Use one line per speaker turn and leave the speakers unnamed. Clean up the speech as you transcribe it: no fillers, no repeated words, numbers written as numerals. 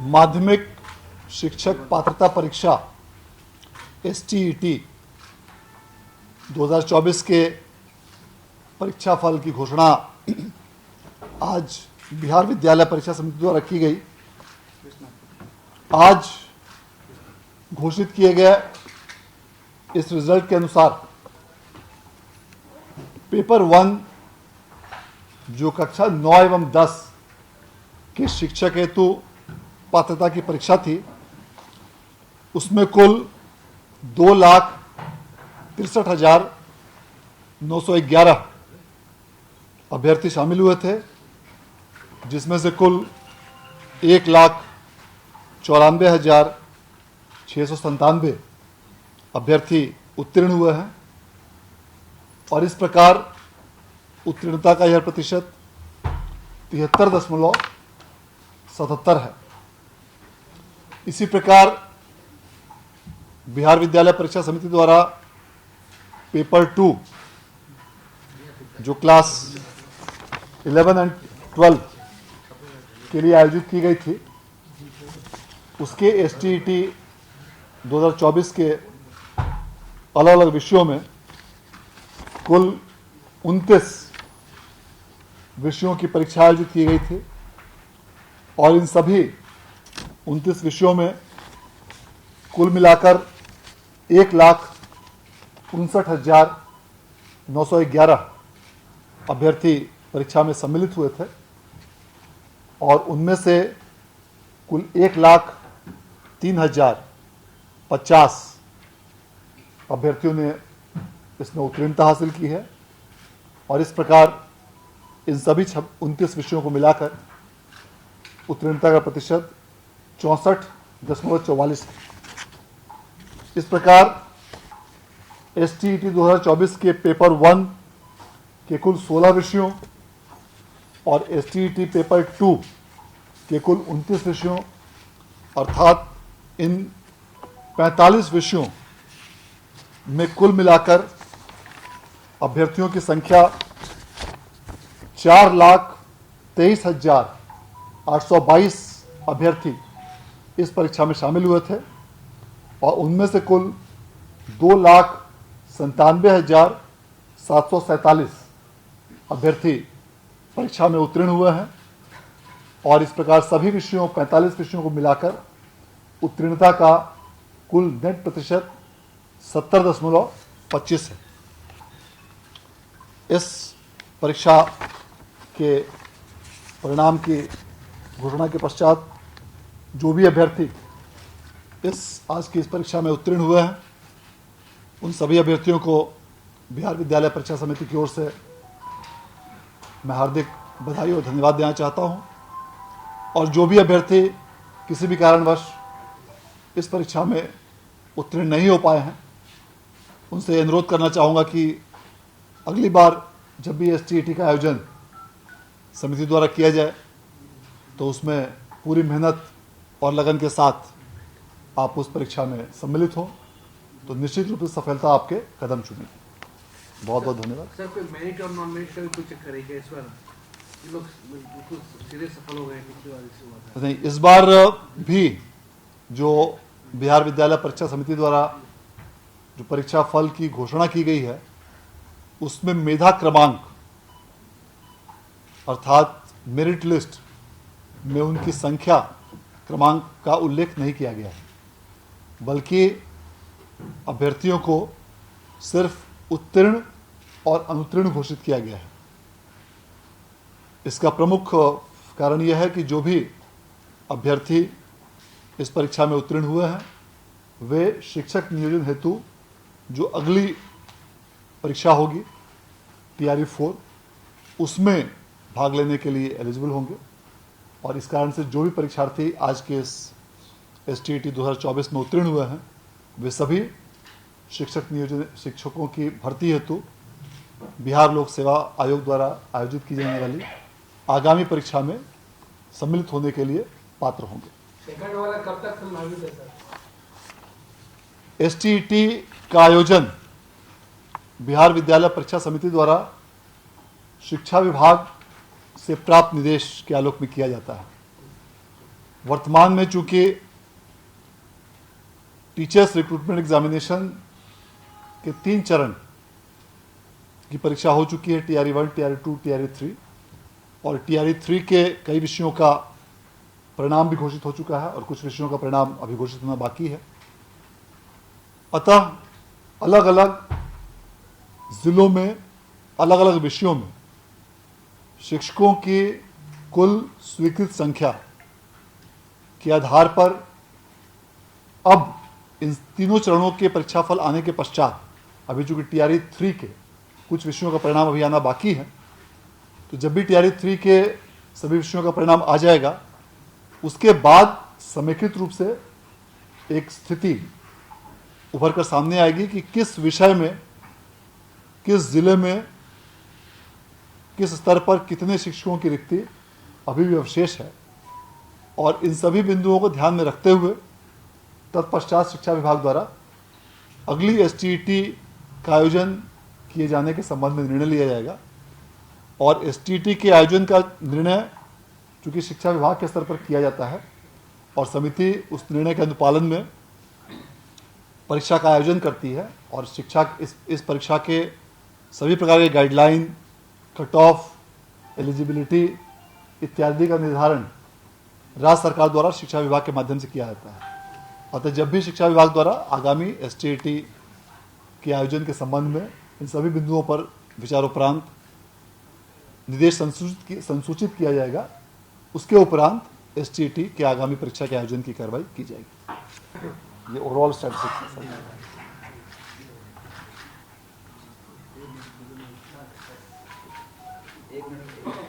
माध्यमिक शिक्षक पात्रता परीक्षा STET 2024 के परीक्षा फल की घोषणा आज बिहार विद्यालय परीक्षा समिति द्वारा की गई। आज घोषित किए गए इस रिजल्ट के अनुसार पेपर 1 जो कक्षा 9 एवं 10 के शिक्षक हेतु पात्रता की परीक्षा थी, उसमें कुल 2,63,911 अभ्यर्थी शामिल हुए थे, जिसमें से कुल 1,94,697 अभ्यर्थी उत्तीर्ण हुए हैं और इस प्रकार उत्तीर्णता का यह प्रतिशत 73.77 है। इसी प्रकार बिहार विद्यालय परीक्षा समिति द्वारा पेपर 2 जो क्लास 11 एंड 12 के लिए आयोजित की गई थी, उसके STET 2024 के अलग अलग विषयों में कुल 29 विषयों की परीक्षा आयोजित की गई थी और इन सभी 29 विषयों में कुल मिलाकर 1,59,911 अभ्यर्थी परीक्षा में सम्मिलित हुए थे और उनमें से कुल 1,03,050 अभ्यर्थियों ने इसमें उत्तीर्णता हासिल की है और इस प्रकार इन सभी 29 विषयों को मिलाकर उत्तीर्णता का प्रतिशत 64.44 है। इस प्रकार STET 2024 के पेपर 1 के कुल 16 विषयों और STET पेपर 2 के कुल 29 विषयों अर्थात इन 45 विषयों में कुल मिलाकर अभ्यर्थियों की संख्या 4,23,822 अभ्यर्थी इस परीक्षा में शामिल हुए थे और उनमें से कुल 2,97,747 अभ्यर्थी परीक्षा में उत्तीर्ण हुए हैं और इस प्रकार सभी विषयों 45 विषयों को मिलाकर उत्तीर्णता का कुल नेट प्रतिशत 70.25 है। इस परीक्षा के परिणाम की घोषणा के पश्चात जो भी अभ्यर्थी आज की इस परीक्षा में उत्तीर्ण हुए हैं, उन सभी अभ्यर्थियों को बिहार विद्यालय परीक्षा समिति की ओर से मैं हार्दिक बधाई और धन्यवाद देना चाहता हूं और जो भी अभ्यर्थी किसी भी कारणवश इस परीक्षा में उत्तीर्ण नहीं हो पाए हैं, उनसे अनुरोध करना चाहूँगा कि अगली बार जब भी STET का आयोजन समिति द्वारा किया जाए तो उसमें पूरी मेहनत और लगन के साथ आप उस परीक्षा में सम्मिलित हो तो निश्चित रूप से सफलता आपके कदम चुमेगी। बहुत बहुत धन्यवाद।
सर, कोई मेरिट और नॉन मेरिट का भी कोई चेक करेगा इस बार? ये लोग बिल्कुल सीधे सफल हो गए पिछली बार इससे हुआ था।
नहीं, इस बार भी जो बिहार विद्यालय परीक्षा समिति द्वारा जो परीक्षा फल की घोषणा की गई है, उसमें मेधा क्रमांक अर्थात मेरिट लिस्ट में उनकी संख्या क्रमांक का उल्लेख नहीं किया गया है, बल्कि अभ्यर्थियों को सिर्फ उत्तीर्ण और अनुत्तीर्ण घोषित किया गया है। इसका प्रमुख कारण यह है कि जो भी अभ्यर्थी इस परीक्षा में उत्तीर्ण हुए हैं, वे शिक्षक नियोजन हेतु जो अगली परीक्षा होगी TRE 4 उसमें भाग लेने के लिए एलिजिबल होंगे और इस कारण से जो भी परीक्षार्थी आज के इस STET 2024 में उत्तीर्ण हुए हैं, वे सभी शिक्षकों की भर्ती हेतु बिहार लोक सेवा आयोग द्वारा आयोजित की जाने वाली आगामी परीक्षा में सम्मिलित होने के लिए पात्र होंगे।
सेकंड वाला कब तक संभावित है सर?
STET का आयोजन बिहार विद्यालय परीक्षा समिति द्वारा शिक्षा विभाग से प्राप्त निर्देश के आलोक में किया जाता है वर्तमान में चूंकि टीचर्स रिक्रूटमेंट एग्जामिनेशन के 3 चरण की परीक्षा हो चुकी है, TRE 1, TRE 2, TRE 3, और TRE 3 के कई विषयों का परिणाम भी घोषित हो चुका है और कुछ विषयों का परिणाम अभी घोषित होना बाकी है। अतः अलग अलग जिलों में अलग अलग विषयों में शिक्षकों की कुल स्वीकृत संख्या के आधार पर अब इन तीनों चरणों के परीक्षाफल आने के पश्चात, अभी चूंकि TRE 3 के कुछ विषयों का परिणाम अभी आना बाकी है, तो जब भी TRE 3 के सभी विषयों का परिणाम आ जाएगा, उसके बाद समेकित रूप से एक स्थिति उभर कर सामने आएगी कि किस विषय में, किस जिले में, किस स्तर पर कितने शिक्षकों की रिक्ति अभी भी अवशेष है। और इन सभी बिंदुओं को ध्यान में रखते हुए तत्पश्चात शिक्षा विभाग द्वारा अगली STET का आयोजन किए जाने के संबंध में निर्णय लिया जाएगा। और STET के आयोजन का निर्णय चूँकि शिक्षा विभाग के स्तर पर किया जाता है और समिति उस निर्णय के अनुपालन में परीक्षा का आयोजन करती है, और शिक्षा इस परीक्षा के सभी प्रकार के गाइडलाइन, कट ऑफ, एलिजिबिलिटी इत्यादि का निर्धारण राज्य सरकार द्वारा शिक्षा विभाग के माध्यम से किया जाता है। अतः जब भी शिक्षा विभाग द्वारा आगामी STET के आयोजन के संबंध में इन सभी बिंदुओं पर विचारोपरांत निर्देश संसूचित किया जाएगा, उसके उपरांत STET के आगामी परीक्षा के आयोजन की कार्रवाई की जाएगी। ये ओवरऑल स्टैटिस्टिक्स है।
एक मिनट